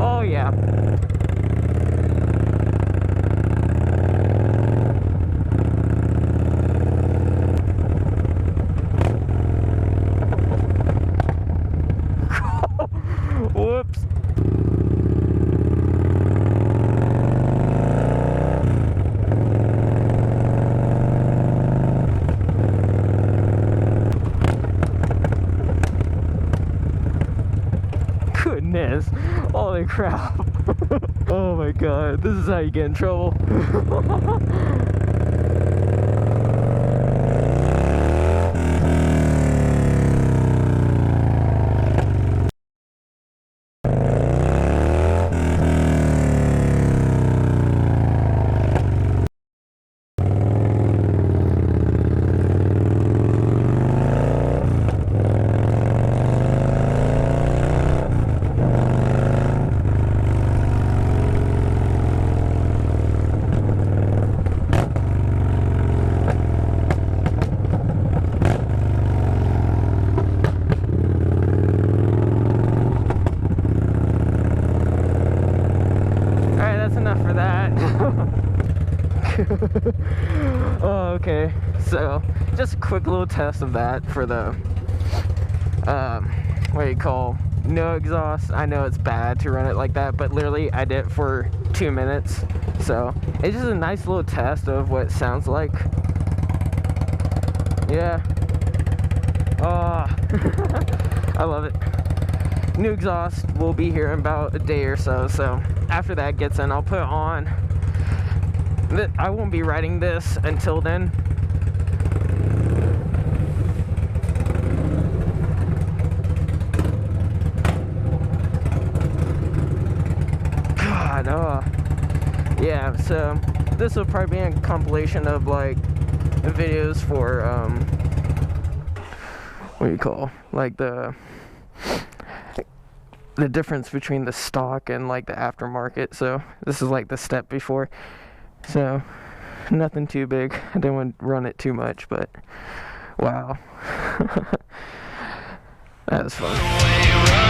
Oh yeah. Whoops. Goodness. Holy crap. Oh my god. This is how you get in trouble. Enough for that. Oh, okay, so just a quick little test of that for the what do you call, no exhaust. I know it's bad to run it like that, but literally I did it for 2 minutes, so it's just a nice little test of what it sounds like. Yeah. Oh. I love it. New exhaust will be here in about a day or so, so after that gets in, I'll put it on. I won't be riding this until then. God, yeah, so this will probably be a compilation of like videos for what do you call, like the difference between the stock and like the aftermarket. So this is like the step before, so nothing too big. I didn't want to run it too much, but wow. That was fun.